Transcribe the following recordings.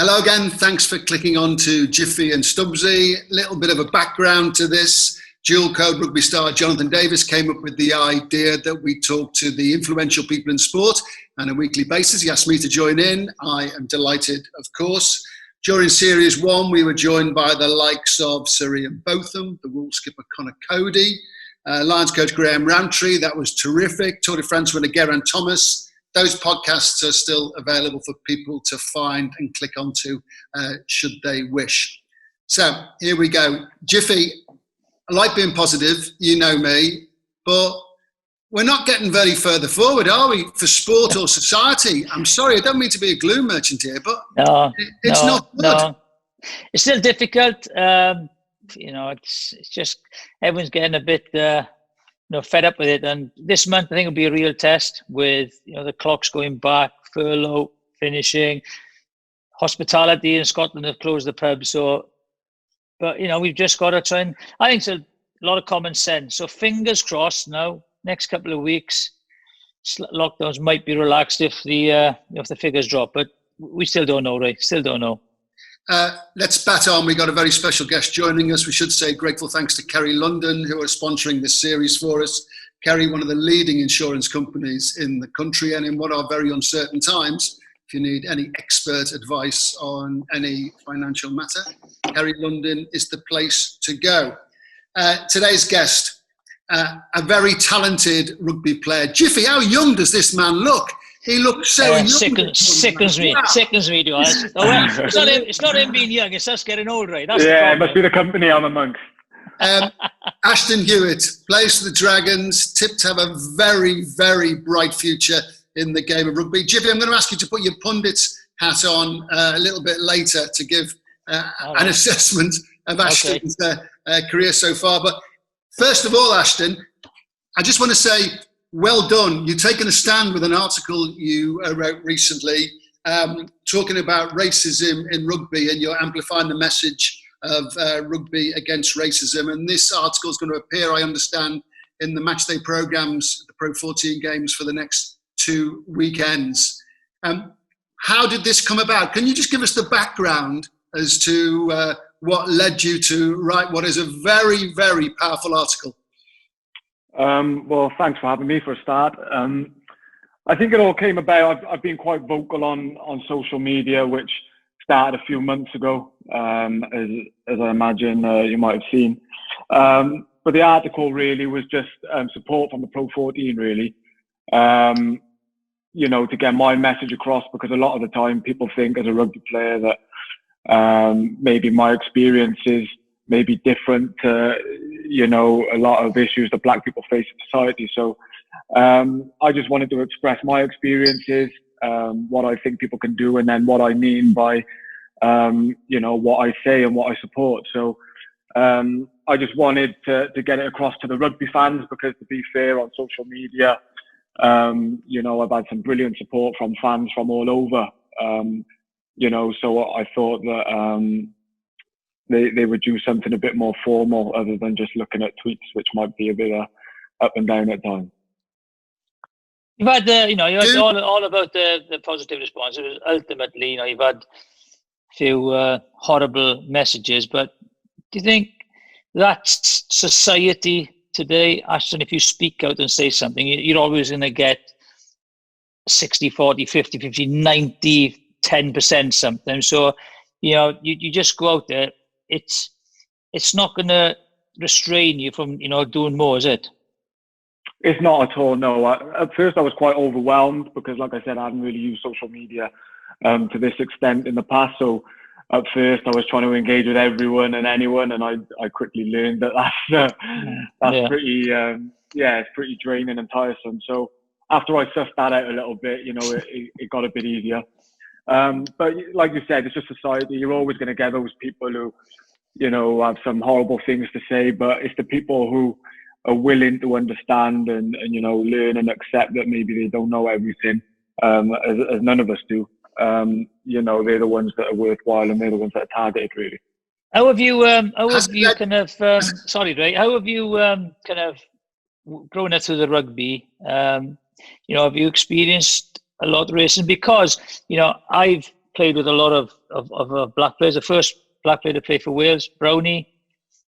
Hello again, thanks for clicking on to Jiffy and Stubbsy. Little bit of a background to this. Dual code rugby star Jonathan Davis came up with the idea that we talk to the influential people in sport on a weekly basis. He asked me to join in. I am delighted, of course. During Series 1, we were joined by the likes of Sir Ian Botham, the Wolves skipper Conor Cody, Lions coach Graham Rowntree. That was terrific. Tour de France winner Geraint Thomas. Those podcasts are still available for people to find and click onto should they wish. So here we go. Jiffy, I like being positive, you know me, but we're not getting very further forward, are we, for sport or society? I'm sorry, I don't mean to be a gloom merchant here, but it's not good. No. It's still difficult. It's just everyone's getting a bit fed up with it. And this month, I think it'll be a real test with the clocks going back, furlough finishing, hospitality in Scotland have closed the pubs. But we've just got to try and I think it's a lot of common sense. So fingers crossed now. Next couple of weeks, lockdowns might be relaxed if the figures drop, but we still don't know, right? Still don't know. Let's bat on. We got a very special guest joining us. We should say grateful thanks to Kerry London, who are sponsoring this series for us. Kerry, one of the leading insurance companies in the country, and in what are very uncertain times, if you need any expert advice on any financial matter, Kerry London is the place to go. Today's guest, a very talented rugby player. Jiffy, how young does this man look? He looks so young. Sickens me, to be honest. It's not him being young, it's us getting old, right? It must be the company I'm amongst. Ashton Hewitt plays for the Dragons, tipped to have a very, very bright future in the game of rugby. Jiffy, I'm going to ask you to put your pundit's hat on a little bit later to give an assessment of Ashton's career so far. But first of all, Ashton, I just want to say, well done. You've taken a stand with an article you wrote recently talking about racism in rugby, and you're amplifying the message of rugby against racism. And this article is going to appear, I understand, in the matchday programmes, the Pro 14 games for the next 2 weekends. How did this come about? Can you just give us the background as to what led you to write what is a very, very powerful article? Well, thanks for having me for a start. I think it all came about, I've been quite vocal on social media, which started a few months ago, as I imagine you might have seen. But the article really was just support from the Pro 14, really, to get my message across, because a lot of the time people think as a rugby player that maybe my experiences may be different to, a lot of issues that black people face in society. So I just wanted to express my experiences, what I think people can do, and then what I mean by, what I say and what I support. So I just wanted to get it across to the rugby fans, because to be fair, on social media, I've had some brilliant support from fans from all over, so I thought that they would do something a bit more formal other than just looking at tweets, which might be a bit up and down at times. You've had all about the positive response. It was ultimately, you've had a few horrible messages, but do you think that society today, Ashton, if you speak out and say something, you're always going to get 60, 40, 50, 50, 90, 10% something. So, you just go out there. It's not going to restrain you from, doing more, is it? It's not at all, no. At first I was quite overwhelmed because, like I said, I hadn't really used social media to this extent in the past. So at first I was trying to engage with everyone and anyone, and I quickly learned that that's pretty, it's pretty draining and tiresome. So after I sussed that out a little bit, it got a bit easier. But like you said, it's just society. You're always going to get those people who, have some horrible things to say, but it's the people who are willing to understand and learn and accept that maybe they don't know everything, as none of us do. They're the ones that are worthwhile, and they're the ones that are targeted, really. How have you kind of grown up through the rugby? Have you experienced a lot of racism? Because, I've played with a lot of black players. The first black player to play for Wales, Brownie,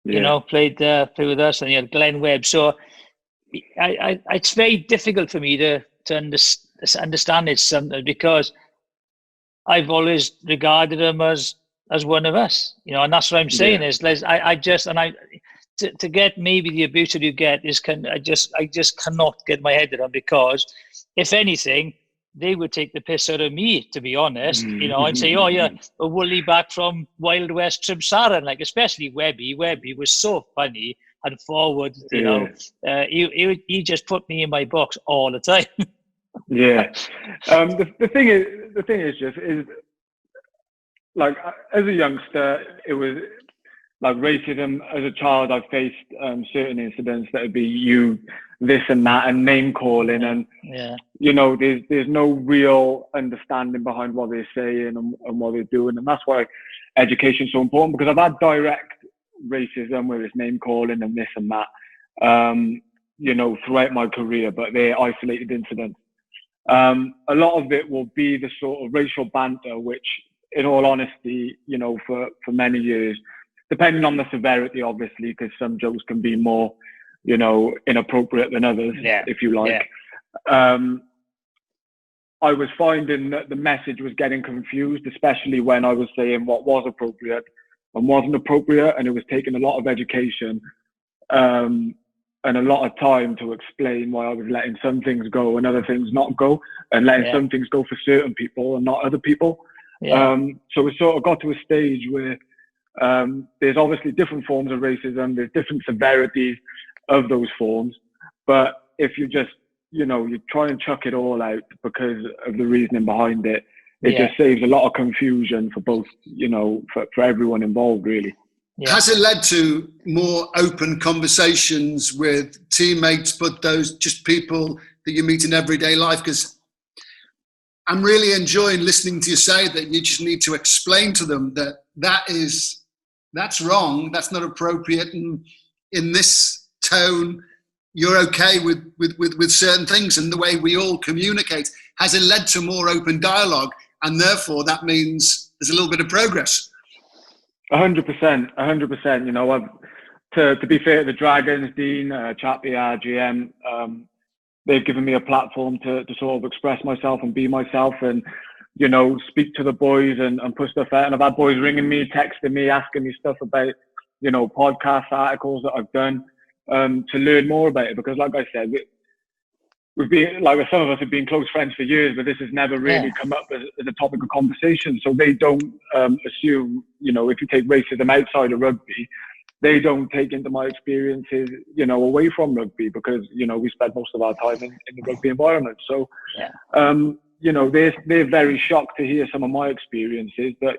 played with us, and you had Glenn Webb. So it's very difficult for me to understand it sometimes, because I've always regarded him as one of us, and that's what I'm saying is, to get maybe the abuse that you get is I just cannot get my head around, because if anything, they would take the piss out of me, to be honest, and say, oh yeah, a woolly back from Wild West Trimsaran, like, especially Webby. Webby was so funny and forward, he just put me in my box all the time. Yeah. The thing is, Jeff, is like, as a youngster, it was like racism. As a child, I faced certain incidents that would be you, this and that, and name calling, and there's no real understanding behind what they're saying and what they're doing, and that's why education is so important, because I've had direct racism where it's name calling and this and that, throughout my career, but they're isolated incidents. A lot of it will be the sort of racial banter, which, in all honesty, for many years, depending on the severity, obviously, because some jokes can be more, inappropriate than others, if you like. Yeah. I was finding that the message was getting confused, especially when I was saying what was appropriate and wasn't appropriate, and it was taking a lot of education and a lot of time to explain why I was letting some things go and other things not go, and letting some things go for certain people and not other people. Yeah. So we sort of got to a stage where there's obviously different forms of racism, there's different severities of those forms, but if you just, you try and chuck it all out because of the reasoning behind it, it just saves a lot of confusion for both, for everyone involved, really. Yeah. Has it led to more open conversations with teammates, but those just people that you meet in everyday life? Because I'm really enjoying listening to you say that you just need to explain to them that that's wrong, that's not appropriate, and in this tone, you're okay with certain things, and the way we all communicate. Has it led to more open dialogue, and therefore that means there's a little bit of progress? 100%. To be fair to the Dragons, Dean, Chappie, our GM, they've given me a platform to sort of express myself and be myself, and speak to the boys and push stuff out. And I've had boys ringing me, texting me, asking me stuff about podcast articles that I've done, to learn more about it, because like I said, we've been, like, some of us have been close friends for years, but this has never really come up as a topic of conversation. So they don't assume, if you take racism outside of rugby, they don't take into my experiences, away from rugby, because, we spend most of our time in the rugby environment. So, they're very shocked to hear some of my experiences, but,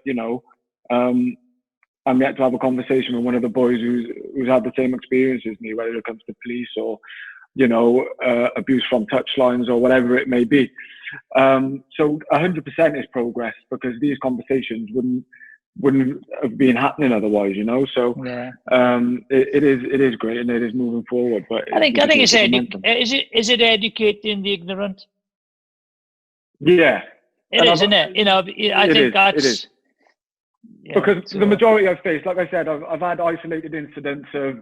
I'm yet to have a conversation with one of the boys who's had the same experience as me, whether it comes to police or, abuse from touchlines or whatever it may be. So 100% is progress, because these conversations wouldn't have been happening otherwise, So it is great, and it is moving forward. But I think it's is it educating the ignorant? Yeah, it is, isn't it? I think that's it is. Because the majority I've faced, like I said, I've had isolated incidents of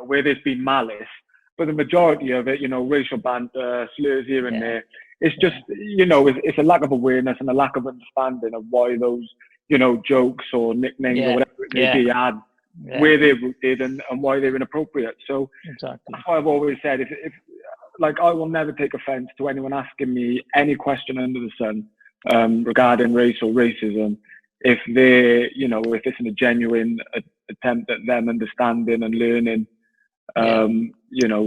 where there's been malice, but the majority of it, racial banter, slurs here and there, it's just, it's a lack of awareness and a lack of understanding of why those, jokes or nicknames or whatever it may be had, where they're rooted and why they're inappropriate. So that's why I've always said, if like, I will never take offense to anyone asking me any question under the sun regarding race or racism, if they're, if it's in a genuine attempt at them understanding and learning,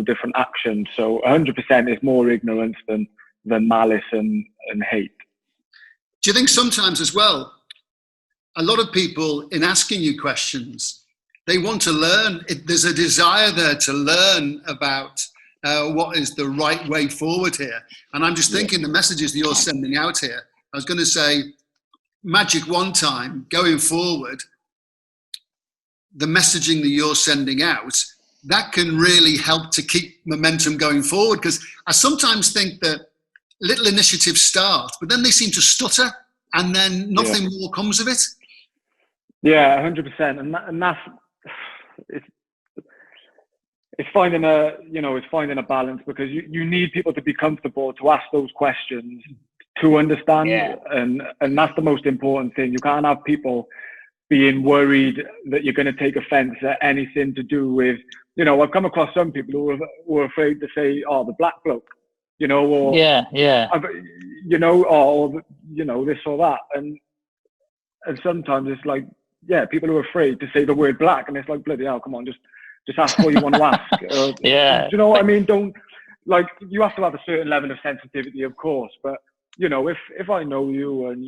different actions. So 100% is more ignorance than malice and hate. Do you think sometimes as well, a lot of people, in asking you questions, they want to learn? There's a desire there to learn about what is the right way forward here. And I'm just thinking the messages that you're sending out here, I was going to say, magic one time, going forward, the messaging that you're sending out, that can really help to keep momentum going forward. Because I sometimes think that little initiatives start, but then they seem to stutter and then nothing more comes of it. Yeah, 100%, and that's it's finding a balance, because you need people to be comfortable to ask those questions, to understand, and that's the most important thing. You can't have people being worried that you're going to take offense at anything to do with, I've come across some people who are afraid to say, "Oh, the black bloke," or or this or that, and sometimes it's like, people are afraid to say the word black, and it's like, bloody hell, come on, just ask what you want to ask. Do you know what I mean? Don't, like, you have to have a certain level of sensitivity, of course, but if I know you and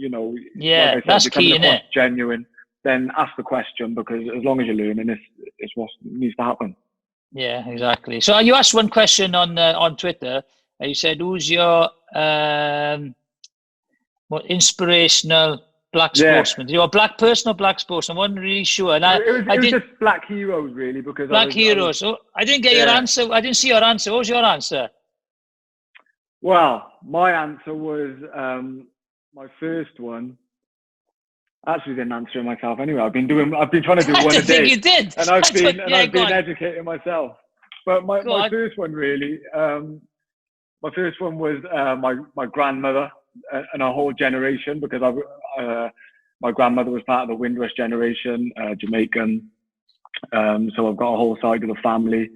like I said, that's key, isn't it? Genuine, then ask the question, because as long as you're learning, it's what needs to happen. Yeah, exactly. So you asked one question on Twitter. You said, "Who's your inspirational black sportsman? You're a black person or black sportsman?" I wasn't really sure. And it was just black heroes, really, because heroes. I didn't get your answer. I didn't see your answer. What was your answer? Well, my answer was my first one. I actually didn't answer it myself anyway. I've been trying to do one a day. I think you did. And I've been educating myself. But my first one, really, my first one was my grandmother and a whole generation, because my grandmother was part of the Windrush generation, Jamaican. So I've got a whole side of the family,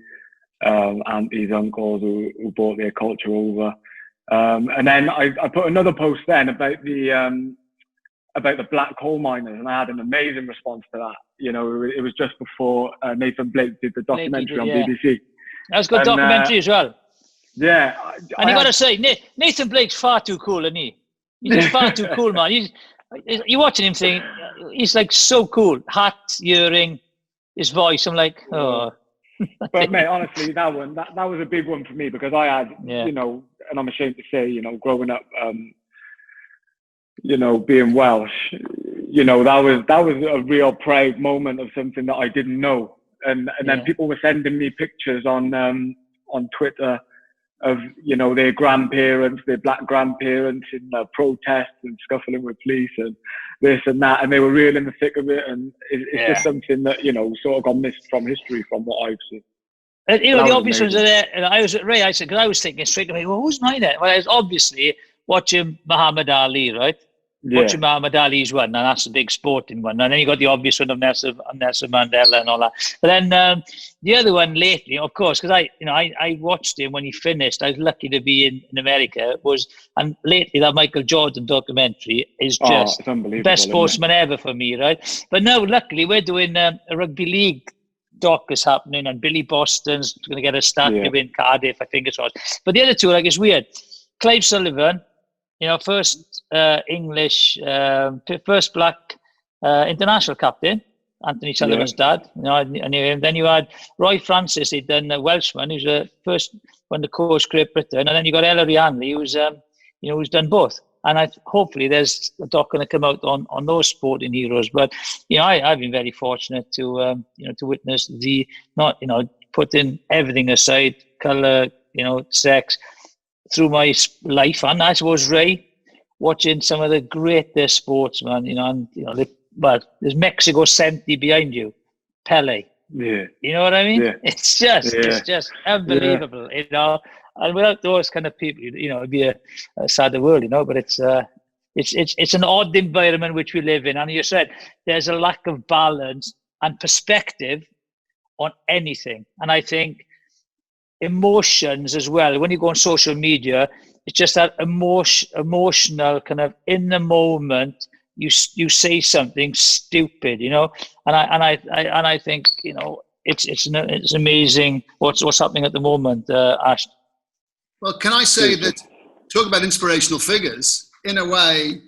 aunties, uncles who brought their culture over. And then I put another post then about the black coal miners, and I had an amazing response to that. It was just before Nathan Blake did the documentary on BBC. That was a good documentary as well. Yeah. And you got to say, Nathan Blake's far too cool, isn't he? He's just far too cool, man. You're watching him think, he's like so cool. Hat, earring, his voice. I'm like, oh. But mate, honestly, that was a big one for me, because I had, and I'm ashamed to say, growing up, being Welsh, that was a real proud moment of something that I didn't know. And then people were sending me pictures on Twitter of, their grandparents, their black grandparents in protests and scuffling with police and this and that. And they were real in the thick of it. And it's just something that, sort of got missed from history from what I've seen. The obvious ones are there. And I was at Ray, I said, because I was thinking straight away, well, who's mine then? Well, I was obviously watching Muhammad Ali, right? Watching Muhammad Ali's one, and that's a big sporting one. And then you got the obvious one of Nelson Mandela and all that. But then the other one lately, of course, because I watched him when he finished. I was lucky to be in America. And lately that Michael Jordan documentary is just the best sportsman ever for me, right? But now, luckily, we're doing a rugby league doc is happening, and Billy Boston's going to get a start in Cardiff, I think it was. But the other two, it's weird. Clive Sullivan, first English, first black international captain, Anthony Sullivan's dad. And then you had Roy Francis, he'd done a Welshman, who's the first won the course Great Britain, and then you got Ellery Hanley, who's who's done both. And hopefully there's a doc going to come out on those sporting heroes. But I've been very fortunate to to witness putting everything aside, colour, sex, through my life, and I suppose Ray, watching some of the greatest sportsmen, there's Mexico 70 behind you, Pele. Yeah. You know what I mean? Yeah. It's just unbelievable, And without those kind of people, it'd be a sadder world, But it's an odd environment which we live in, and you said there's a lack of balance and perspective on anything, and I think emotions as well. When you go on social media, it's just that emotional kind of in the moment. You say something stupid, and I think it's amazing what's happening at the moment, Ash. Well, can I say that, talk about inspirational figures, in a way,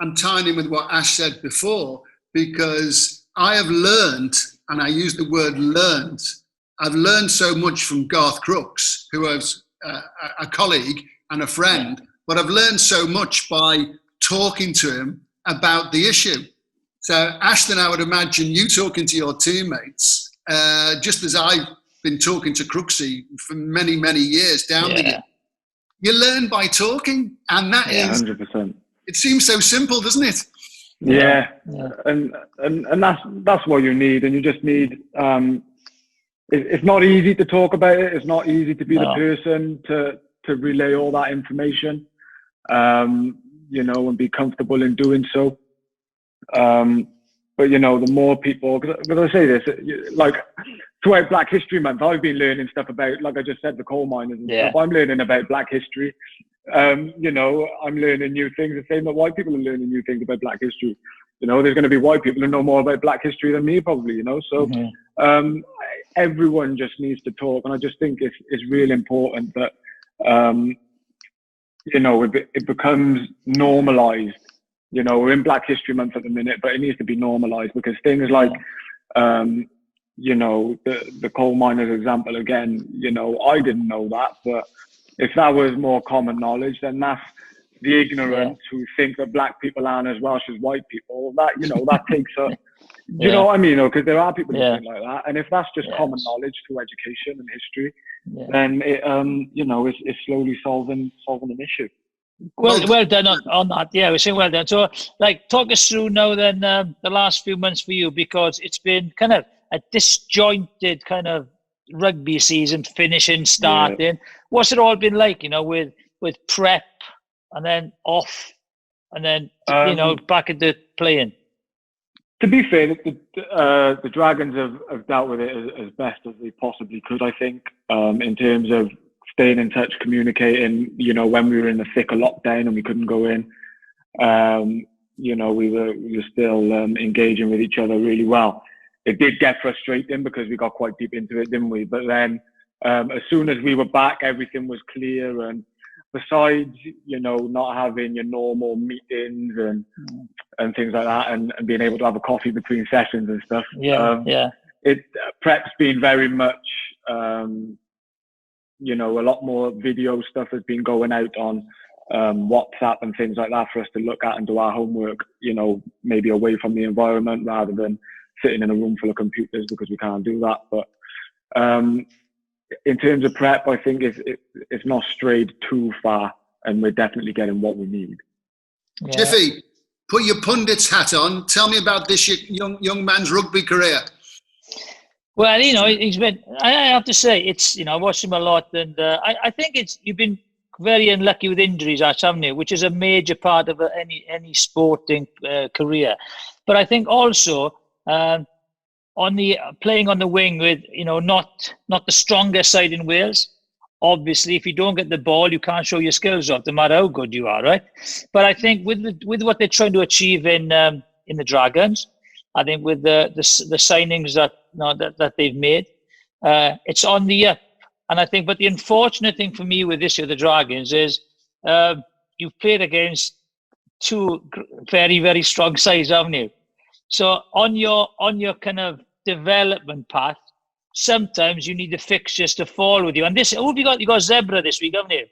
I'm tying in with what Ash said before, because I have learned, and I use the word learned, I've learned so much from Garth Crooks, who was a colleague and a friend, but I've learned so much by talking to him about the issue. So, Ashton, I would imagine you talking to your teammates, just as I've been talking to Crooksy for many, many years down the year. You learn by talking, and that is 100%. It seems so simple, doesn't it? Yeah. And that's what you need, and you just need. It's not easy to talk about it. It's not easy to be the person to relay all that information, you know, and be comfortable in doing so. But, you know, the more people, because I say this, like throughout Black History Month, I've been learning stuff about, like I just said, the coal miners and stuff. I'm learning about Black history. You know, I'm learning new things, the same that white people are learning new things about Black history. You know, there's going to be white people who know more about Black history than me, probably, you know. So everyone just needs to talk. And I just think it's really important that, you know, it becomes normalized. You know, we're in Black History Month at the minute, but it needs to be normalized, because things like, you know, the coal miners example again, you know, I didn't know that, but if that was more common knowledge, then that's the ignorance who think that Black people aren't as Welsh as white people. That, you know, that takes a, you know what I mean? Because there are people who think like that. And if that's just common knowledge through education and history, then it, you know, it's slowly solving an issue. Well done on that. Yeah, we're saying well done. So, like, talk us through now then the last few months for you, because it's been kind of a disjointed kind of rugby season, finishing, starting. What's it all been like, you know, with prep and then off and then, you know, back into playing? To be fair, the Dragons have dealt with it as best as they possibly could, I think, in terms of staying in touch, communicating. You know, when we were in the thick of lockdown and we couldn't go in, you know, we were still engaging with each other really well. It did get frustrating because we got quite deep into it, didn't we? But then as soon as we were back, everything was clear. And besides, you know, not having your normal meetings and things like that, and being able to have a coffee between sessions and stuff, prep's been very much, you know, a lot more video stuff has been going out on WhatsApp and things like that for us to look at and do our homework, you know, maybe away from the environment rather than sitting in a room full of computers, because we can't do that. But in terms of prep, I think it's not strayed too far, and we're definitely getting what we need. Jiffy, put your pundit's hat on. Tell me about this young man's rugby career. Well, you know, he's been, I have to say, it's, you know, I watched him a lot, and I think you've been very unlucky with injuries, haven't you? Which is a major part of any sporting career. But I think also on the playing on the wing with, you know, not the strongest side in Wales. Obviously, if you don't get the ball, you can't show your skills off, no matter how good you are, right? But I think with what they're trying to achieve in the Dragons, I think with the signings that they've made, it's on the up. And I think, but the unfortunate thing for me with this year, the Dragons, is you've played against two very, very strong sides, haven't you? So on your kind of development path, sometimes you need the fixtures to fall with you. And this, who have you got? You got Zebra this week, haven't you?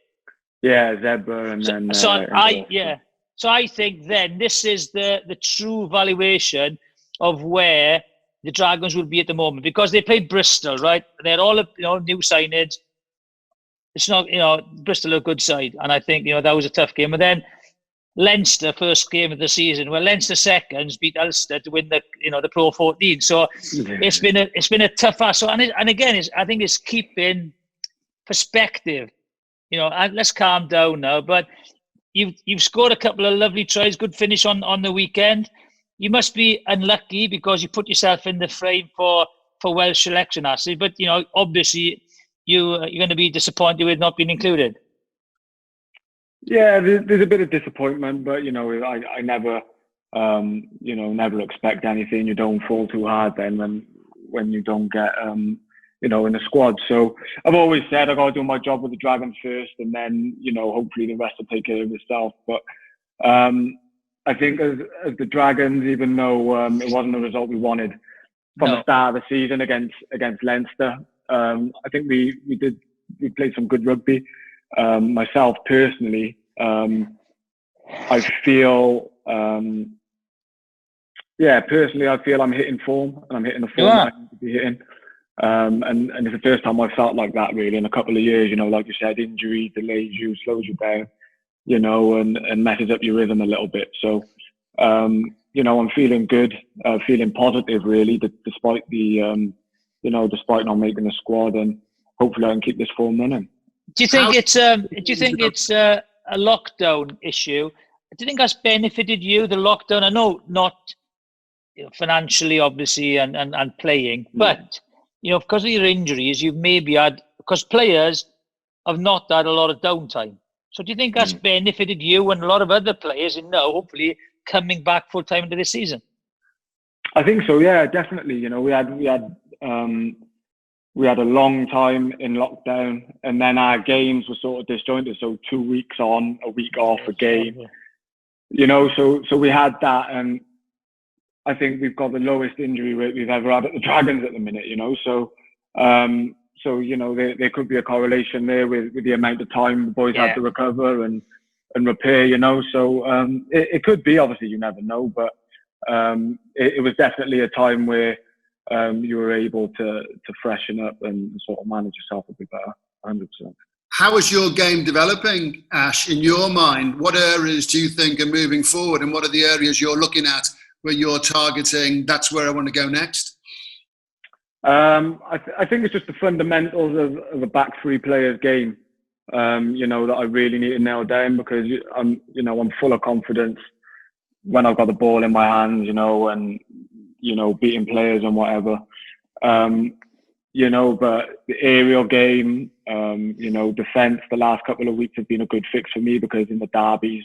Yeah, Zebra, and then. So I think then this is the true valuation of where the Dragons will be at the moment, because they played Bristol, right? They're all, you know, new signings. It's not, you know, Bristol are a good side, and I think, you know, that was a tough game. And then Leinster, first game of the season, well, Leinster seconds beat Ulster to win the, you know, the Pro 14. So it's been a tough ask. So and again, I think it's keeping perspective. You know, and let's calm down now. But you've scored a couple of lovely tries, good finish on the weekend. You must be unlucky because you put yourself in the frame for Welsh selection, actually. But, you know, obviously you're going to be disappointed with not being included. Yeah, there's a bit of disappointment, but, you know, I never, you know, never expect anything. You don't fall too hard then when you don't get, you know, in the squad. So I've always said I got to do my job with the Dragons first, and then, you know, hopefully the rest will take care of itself. But I think as the Dragons, even though it wasn't the result we wanted from the start of the season against Leinster, I think we played some good rugby. Myself personally, I feel, personally, I feel I'm hitting form, and I'm hitting the form that I need to be hitting. And it's the first time I've felt like that really in a couple of years. You know, like you said, injury delays you, slows you down. you know, and messes up your rhythm a little bit. So, you know, I'm feeling good, feeling positive really, despite the, you know, despite not making the squad, and hopefully I can keep this form running. Do you think it's a lockdown issue? Do you think that's benefited you, the lockdown? I know not financially, obviously, and playing, but you know, because of your injuries, you've maybe had, because players have not had a lot of downtime. So do you think that's benefited you and a lot of other players, and now hopefully coming back full time into this season? I think so. Yeah, definitely. You know, we had a long time in lockdown, and then our games were sort of disjointed. So 2 weeks on, a week off, a game. You know, so we had that, and I think we've got the lowest injury rate we've ever had at the Dragons at the minute. You know, so you know, there could be a correlation there with the amount of time the boys had to recover and repair. You know, so it could be. Obviously, you never know, but it was definitely a time where you were able to freshen up and sort of manage yourself a bit better. 100%. How is your game developing, Ash, in your mind? What areas do you think are moving forward, and what are the areas you're looking at where you're targeting, that's where I want to go next? I think it's just the fundamentals of a back three players game, you know, that I really need to nail down, because I'm full of confidence when I've got the ball in my hands, you know, and, you know, beating players and whatever, you know, but the aerial game, you know, defence, the last couple of weeks have been a good fix for me, because in the derbies,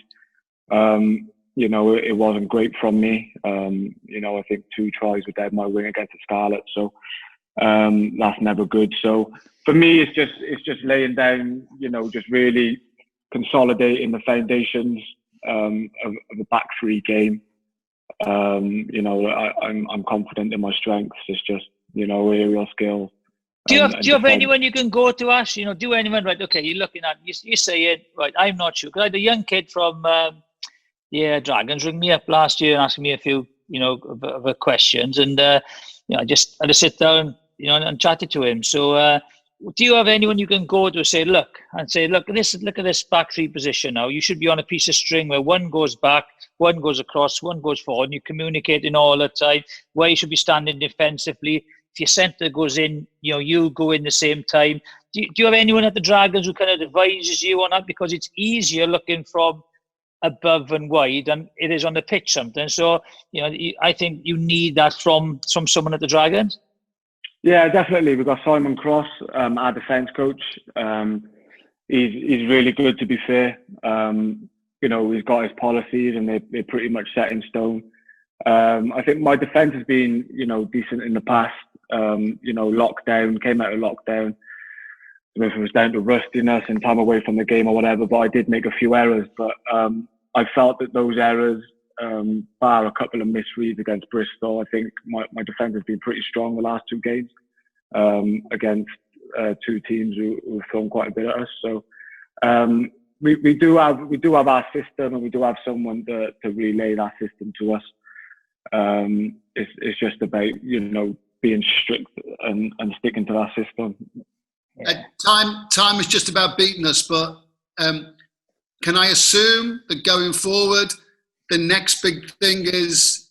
you know, it wasn't great from me. You know, I think 2 tries were dead my wing against the Scarlets, so that's never good. So for me, it's just laying down, you know, just really consolidating the foundations of a back three game. You know, I'm confident in my strengths. It's just, you know, aerial skill. Do you have anyone you can go to, Ash? You know, do anyone, right? Okay, you're looking at, you say it, right? I'm not sure, because I had a young kid from Dragons ring me up last year and asking me a few, you know, of questions, and you know, I just had to sit down, you know, and chatted to him. So, do you have anyone you can go to look at this back three position now? You should be on a piece of string where one goes back, one goes across, one goes forward, and you're communicating all the time where you should be standing defensively. If your centre goes in, you know, you go in the same time. Do you have anyone at the Dragons who kind of advises you on that? Because it's easier looking from above and wide than it is on the pitch sometimes. So, you know, I think you need that from someone at the Dragons. Yeah, definitely. We've got Simon Cross, our defence coach. He's really good, to be fair. You know, he's got his policies, and they're pretty much set in stone. I think my defence has been, you know, decent in the past. You know, came out of lockdown. I don't know if it was down to rustiness and time away from the game or whatever, but I did make a few errors. But I felt that those errors, bar a couple of misreads against Bristol, I think my defence has been pretty strong the last 2 games against 2 teams who have thrown quite a bit at us. So we do have our system, and we do have someone to relay that system to us. It's just about, you know, being strict and sticking to that system. Yeah. Time is just about beating us, but can I assume that going forward, the next big thing is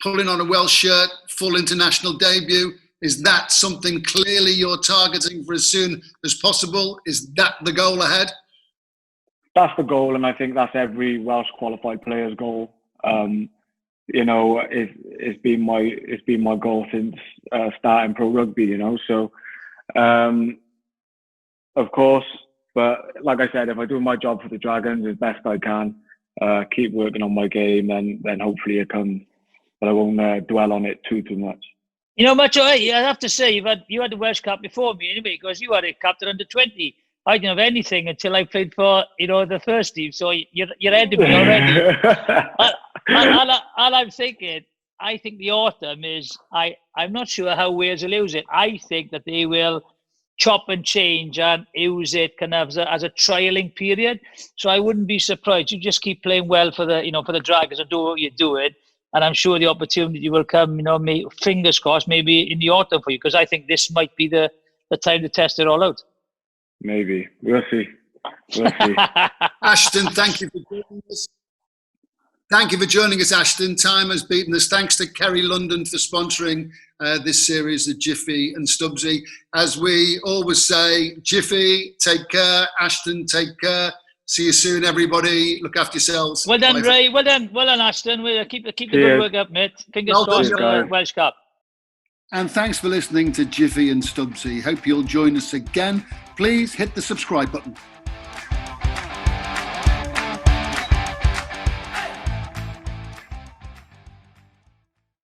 pulling on a Welsh shirt, full international debut? Is that something clearly you're targeting for as soon as possible? Is that the goal ahead? That's the goal, and I think that's every Welsh qualified player's goal. You know, it's been my goal since starting pro rugby. You know, so of course, but like I said, if I do my job for the Dragons as best I can, keep working on my game, then hopefully it comes. But I won't dwell on it too much. You know, Macho, I have to say, you had the Welsh Cup before me anyway, because you had a captain under 20. I didn't have anything until I played for, you know, the first team. So you're ahead of me already. All I'm thinking, I think the autumn is, I'm not sure how Wales will use it. I think that they will chop and change and use it kind of as a trialing period. So I wouldn't be surprised. You just keep playing well for the Dragons and do what you're doing. And I'm sure the opportunity will come, you know, fingers crossed, maybe in the autumn for you, because I think this might be the time to test it all out. Maybe. We'll see. Bless you. Ashton, thank you for joining us. Thank you for joining us, Ashton. Time has beaten us. Thanks to Kerry London for sponsoring this series of Jiffy and Stubbsy. As we always say, Jiffy, take care. Ashton, take care. See you soon, everybody. Look after yourselves. Well done, Bye. Ray. Well done, Ashton. We'll keep the good work up, mate. Fingers crossed for the Welsh Cup. And thanks for listening to Jiffy and Stubbsy. Hope you'll join us again. Please hit the subscribe button.